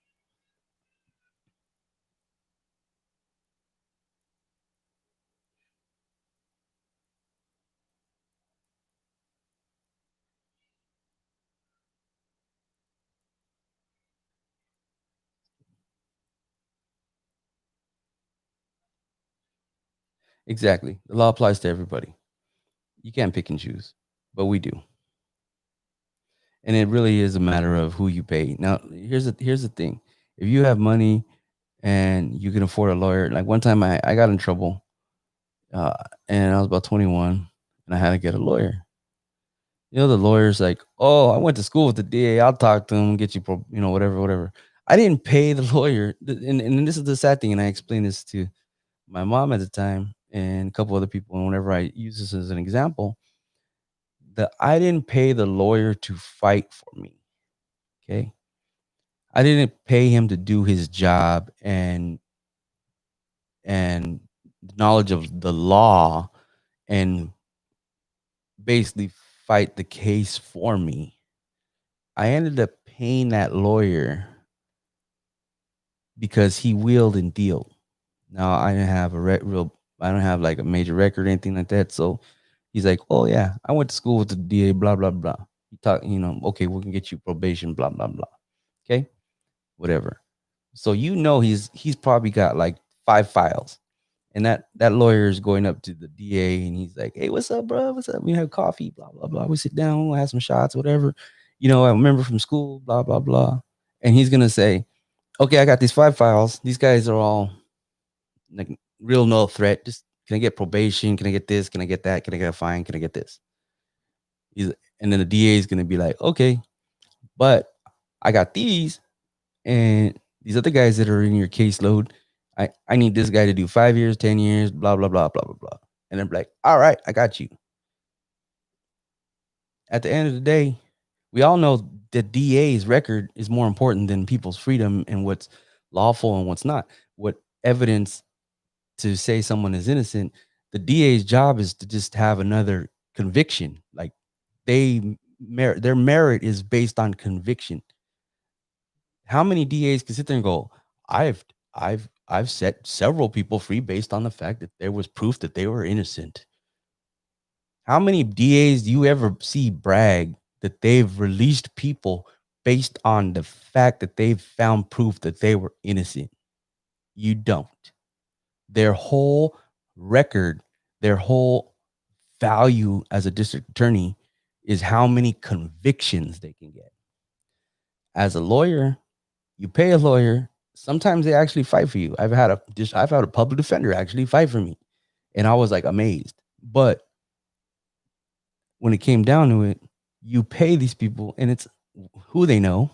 Speaker 1: Exactly. The law applies to everybody. You can't pick and choose, but we do. And it really is a matter of who you pay. Now, here's the thing. If you have money and you can afford a lawyer, like one time I got in trouble, uh, and I was about 21 and I had to get a lawyer. The lawyer's like, "Oh, I went to school with the DA. I'll talk to him, get you, whatever, whatever." I didn't pay the lawyer, and this is the sad thing. And I explained this to my mom at the time and a couple other people. And whenever I use this as an example, that I didn't pay the lawyer to fight for me. Okay, I didn't pay him to do his job and knowledge of the law and basically fight the case for me. I ended up paying that lawyer because he wheeled and dealed. Now I didn't have I don't have like a major record or anything like that. So he's like, "Oh yeah, I went to school with the DA, blah blah blah." He talk, okay, we can get you probation, blah blah blah. Okay, whatever. So he's probably got like 5 files, and that lawyer is going up to the DA and he's like, "Hey, what's up, bro? What's up? We have coffee, blah blah blah. We sit down, we'll have some shots, whatever. I remember from school, blah blah blah." And he's gonna say, "Okay, I got these 5 files. These guys are all like real no threat. Just can I get probation? Can I get this? Can I get that? Can I get a fine? Can I get this?" He's, and then the DA is gonna be like, "Okay, but I got these and these other guys that are in your caseload. I need this guy to do 5 years, 10 years, blah blah blah blah blah blah." And I'm like, "All right, I got you." At the end of the day, we all know the DA's record is more important than people's freedom and what's lawful and what's not. What evidence to say someone is innocent, the DA's job is to just have another conviction. Like their merit is based on conviction. How many DAs can sit there and go, I've set several people free based on the fact that there was proof that they were innocent. How many DAs do you ever see brag that they've released people based on the fact that they've found proof that they were innocent? You don't. Their whole record, their whole value as a district attorney is how many convictions they can get. As a lawyer, you pay a lawyer. Sometimes they actually fight for you. I've had a public defender actually fight for me, and I was like amazed. But when it came down to it, you pay these people, and it's who they know,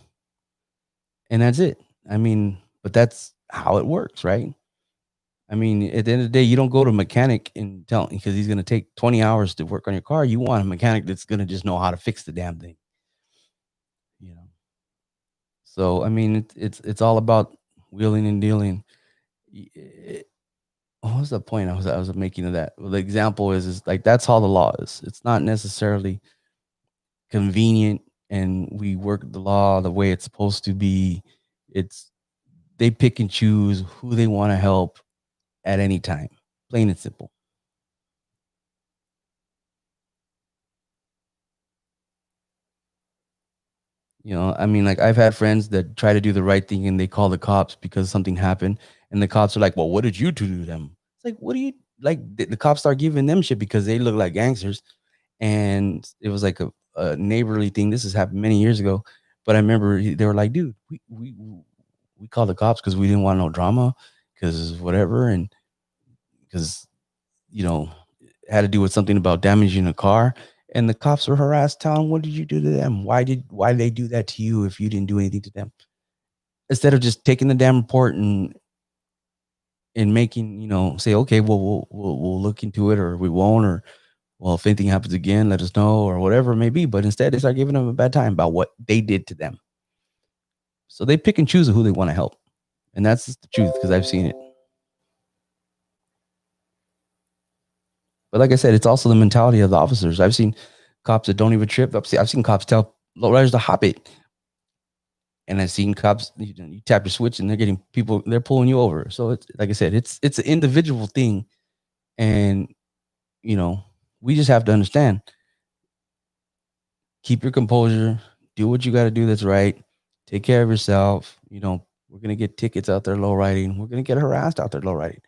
Speaker 1: and that's it. I mean, but that's how it works, right? I mean, at the end of the day, you don't go to a mechanic and tell because he's going to take 20 hours to work on your car. You want a mechanic that's going to just know how to fix the damn thing, you know. So I mean, it's all about wheeling and dealing. What was the point I was making of that? Well, the example is like that's how the law is. It's not necessarily convenient, and we work the law the way it's supposed to be. It's they pick and choose who they want to help at any time. Plain and simple. I mean, like I've had friends that try to do the right thing and they call the cops because something happened, and the cops are like, "Well, what did you two do to them?" It's like, what do you like? The cops start giving them shit because they look like gangsters, and it was like a neighborly thing. This has happened many years ago, but I remember they were like, "Dude, we called the cops because we didn't want no drama, because whatever, and because you know it had to do with something about damaging a car." And the cops were harassed, telling, "What did you do to them? Why did they do that to you if you didn't do anything to them?" Instead of just taking the damn report and making, say, "Okay, well, we'll look into it, or we won't, or well, if anything happens again, let us know," or whatever it may be. But instead, they start giving them a bad time about what they did to them. So they pick and choose who they want to help, and that's just the truth because I've seen it. But like I said, it's also the mentality of the officers. I've seen cops that don't even trip. I've seen cops tell lowriders to hop it, and I've seen cops you tap your switch and they're pulling you over. So it's like I said, it's an individual thing, and you know we just have to understand. Keep your composure. Do what you got to do. That's right. Take care of yourself. We're gonna get tickets out there low riding. We're gonna get harassed out there low riding.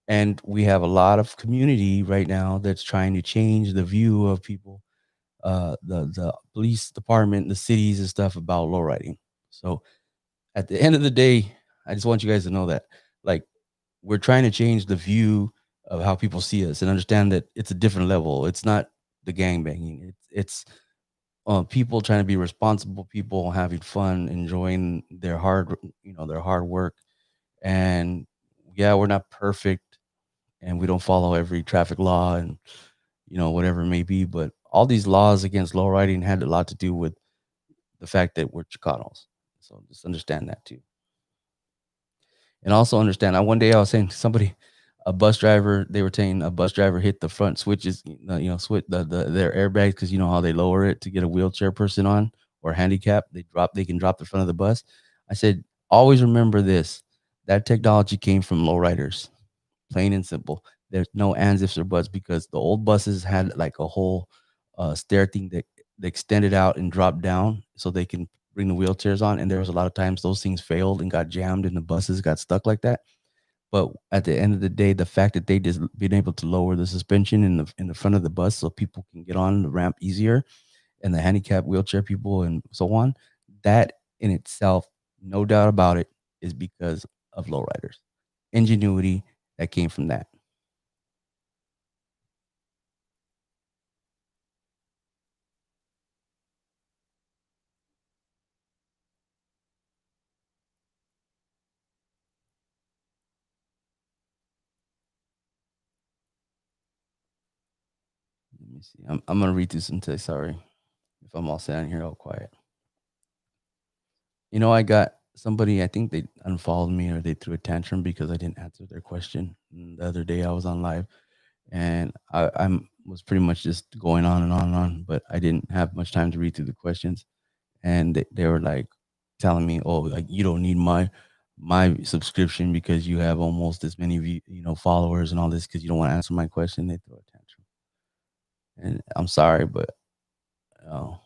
Speaker 1: And we have a lot of community right now that's trying to change the view of people, the police department, the cities and stuff about low riding. So at the end of the day, I just want you guys to know that, like, we're trying to change the view of how people see us and understand that it's a different level. It's not the gang banging. It's people trying to be responsible people, having fun, enjoying their their hard work. And yeah, we're not perfect, and we don't follow every traffic law and whatever it may be. But all these laws against low riding had a lot to do with the fact that we're Chicanos. So just understand that too. And also understand, one day I was saying to somebody, a bus driver, they were saying a bus driver hit the front switches, switch their airbags, because you know how they lower it to get a wheelchair person on or handicap. They can drop the front of the bus. I said, always remember this: that technology came from lowriders, plain and simple. There's no ands, ifs, or buts, because the old buses had like a whole stair thing that they extended out and dropped down so they can bring the wheelchairs on. And there was a lot of times those things failed and got jammed, and the buses got stuck like that. But at the end of the day, the fact that they just been able to lower the suspension in the front of the bus so people can get on the ramp easier, and the handicap wheelchair people and so on, that in itself, no doubt about it, is because of lowriders. Ingenuity that came from that. Let me see. I'm gonna read through some text. Sorry if I'm all sitting here all quiet. I got somebody. I think they unfollowed me or they threw a tantrum because I didn't answer their question. The other day I was on live, and I'm was pretty much just going on and on and on, but I didn't have much time to read through the questions, and they were like telling me, "Oh, like you don't need my subscription because you have almost as many followers and all this because you don't want to answer my question." They throw a tantrum, and I'm sorry, but oh.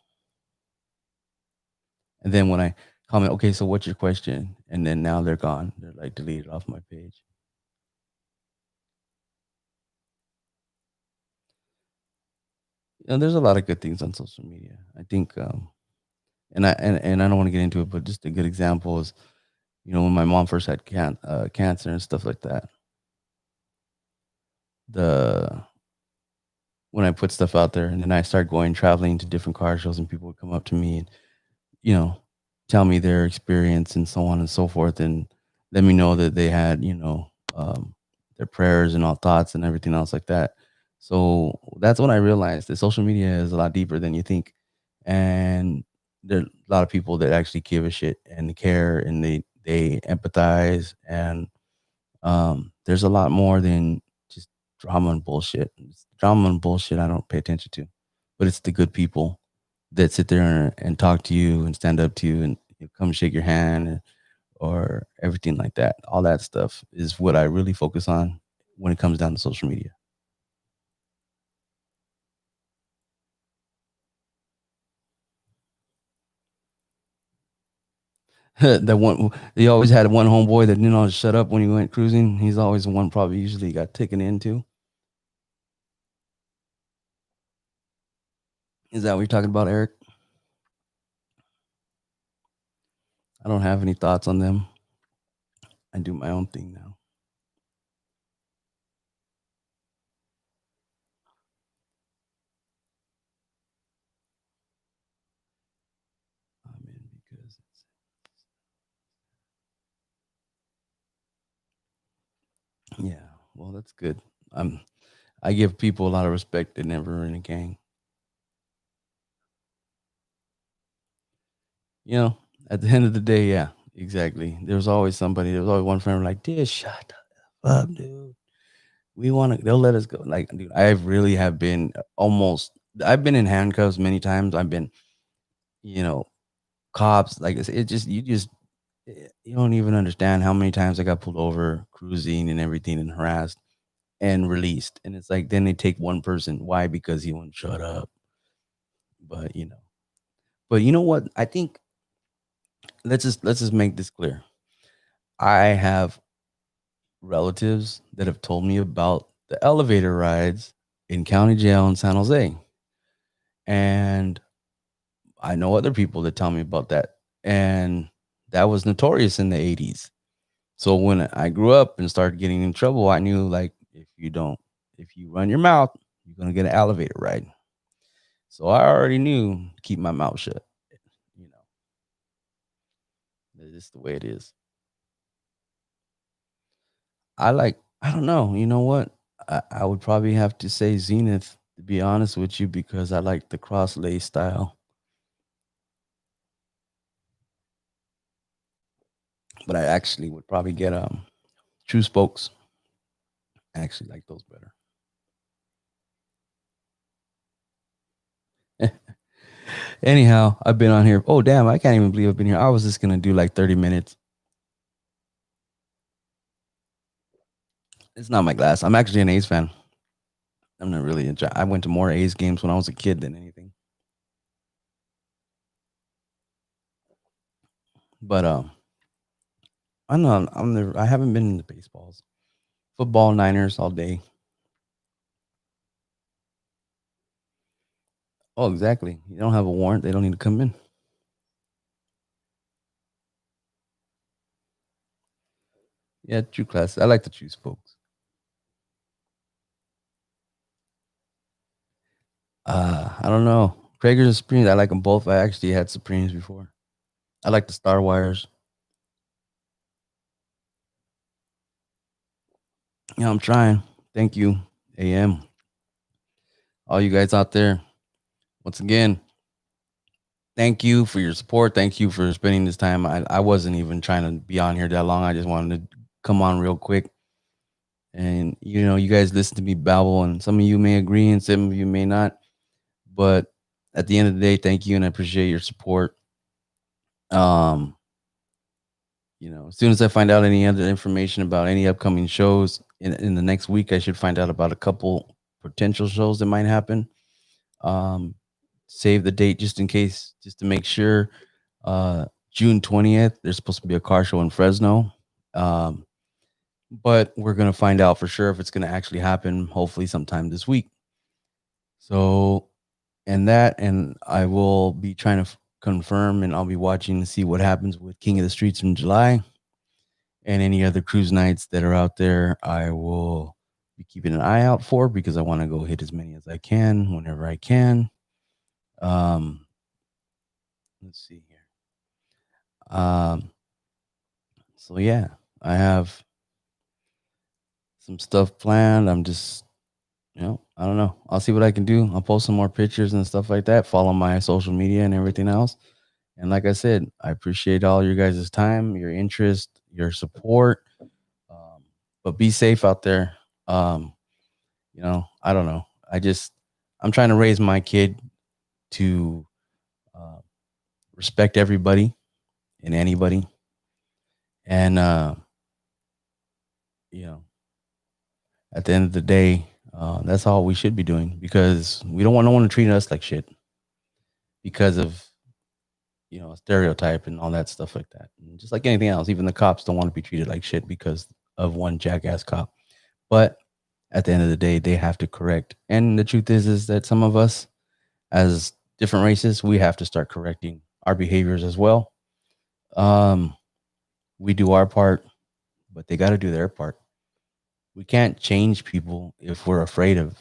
Speaker 1: And then when I comment, "Okay, so what's your question?" And then now they're gone. They're like deleted off my page. There's a lot of good things on social media. I think, and I don't want to get into it, but just a good example is, when my mom first had cancer and stuff like that. The When I put stuff out there, and then I started going traveling to different car shows, and people would come up to me and you know, tell me their experience and so on and so forth, and let me know that they had, their prayers and all thoughts and everything else like that. So that's when I realized that social media is a lot deeper than you think, and there are a lot of people that actually give a shit and care, and they empathize, and there's a lot more than just drama and bullshit. It's drama and bullshit I don't pay attention to, but it's the good people that sit there and talk to you and stand up to you and come shake your hand, or everything like that. All that stuff is what I really focus on when it comes down to social media. That one, they always had one homeboy that didn't always shut up when he went cruising. He's always the one probably usually got taken into. Is that what you're talking about, Eric? I don't have any thoughts on them. I do my own thing now. I'm in because yeah. Well, that's good. I give people a lot of respect that never in a gang. You know, at the end of the day, yeah, exactly. There's always somebody. There's always one friend like, "Dude, shut the f up, dude. We want to." They'll let us go. Like, dude, I really have been almost. I've been in handcuffs many times. I've been, you know, cops. Like, it just you don't even understand how many times I got pulled over, cruising and everything, and harassed and released. And it's like then they take one person. Why? Because he won't shut up. But but you know what? I think let's just make this clear. I have relatives that have told me about the elevator rides in county jail in San Jose. And I know other people that tell me about that. And that was notorious in the 80s. So when I grew up and started getting in trouble, I knew like if you run your mouth, you're gonna get an elevator ride. So I already knew to keep my mouth shut. You know, it's just the way it is. I don't know. You know what? I would probably have to say Zenith to be honest with you because I like the cross lay style. But I actually would probably get true spokes. I actually like those better. Anyhow, I've been on here. Oh damn, I can't even believe I've been here. I was just gonna do like 30 minutes. It's not my glass. I'm actually an A's fan. I'm not really a I went to more A's games when I was a kid than anything. But I don't know. I haven't been into baseballs. Football, Niners all day. Oh, exactly. You don't have a warrant. They don't need to come in. Yeah, true class. I like the true spokes. I don't know. Krager's and Supremes. I like them both. I actually had Supremes before. I like the Star Wires. Yeah, I'm trying. Thank you, AM. All you guys out there. Once again, thank you for your support. Thank you for spending this time. I wasn't even trying to be on here that long. I just wanted to come on real quick. And you guys listen to me babble, and some of you may agree and some of you may not. But at the end of the day, thank you and I appreciate your support. Um, as soon as I find out any other information about any upcoming shows in the next week, I should find out about a couple potential shows that might happen. Um, Save the date just in case, just to make sure. June 20th, there's supposed to be a car show in Fresno. Um, but we're gonna find out for sure if it's gonna actually happen. Hopefully, sometime this week. So, and I will be trying to confirm, and I'll be watching to see what happens with King of the Streets in July and any other cruise nights that are out there. I will be keeping an eye out for because I want to go hit as many as I can whenever I can. Um, let's see here. Um, so yeah, I have some stuff planned. I'm just, I don't know. I'll see what I can do. I'll post some more pictures and stuff like that. Follow my social media and everything else. And like I said, I appreciate all your guys' time, your interest, your support. Um, but be safe out there. Um, I don't know. I'm trying to raise my kid to uh, respect everybody and anybody. And, you know, at the end of the day, that's all we should be doing because we don't want no one to treat us like shit because of a stereotype and all that stuff like that. And just like anything else, even the cops don't want to be treated like shit because of one jackass cop. But at the end of the day, they have to correct. And the truth is that some of us, as different races, we have to start correcting our behaviors as well. Um, we do our part, but they got to do their part. We can't change people if we're afraid of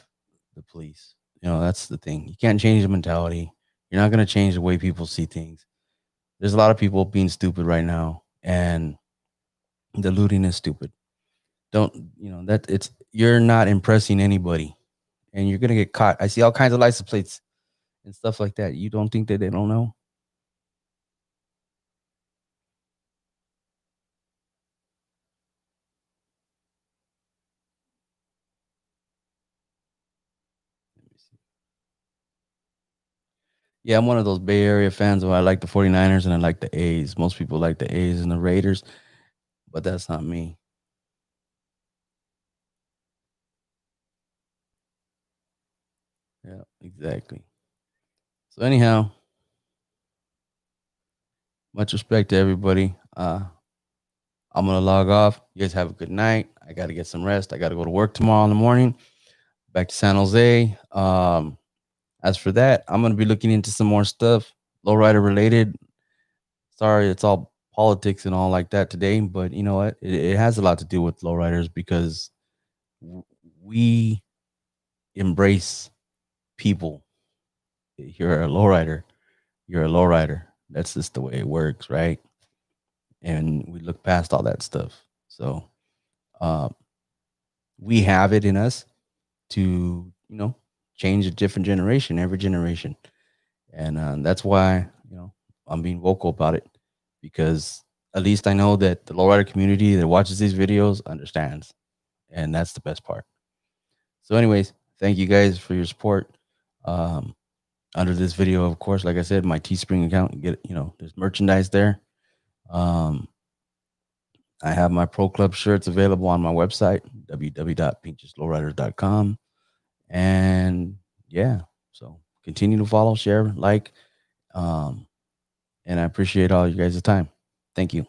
Speaker 1: the police. That's the thing. You can't change the mentality. You're not going to change the way people see things. There's a lot of people being stupid right now, and the looting is stupid. Don't that it's you're not impressing anybody, and you're gonna get caught. I see all kinds of license plates and stuff like that. You don't think that they don't know? Let me see. Yeah, I'm one of those Bay Area fans where I like the 49ers and I like the A's. Most people like the A's and the Raiders, but that's not me. Yeah, exactly. So anyhow, much respect to everybody. I'm gonna log off. You guys have a good night. I got to get some rest. I got to go to work tomorrow in the morning. Back to San Jose. As for that, I'm gonna be looking into some more stuff, lowrider related. Sorry, it's all politics and all like that today, but you know what? It has a lot to do with lowriders because w- we embrace people. You're a lowrider. You're a lowrider. That's just the way it works, right? And we look past all that stuff. So uh, we have it in us to, change a different generation, every generation. And that's why, I'm being vocal about it because at least I know that the lowrider community that watches these videos understands. And that's the best part. So, anyways, thank you guys for your support. Um, Under this video, of course, like I said, my Teespring account, there's merchandise there. Um, I have my Pro Club shirts available on my website, www.pincheslowriders.com. And yeah, so continue to follow, share, like, um, and I appreciate all you guys' time. Thank you.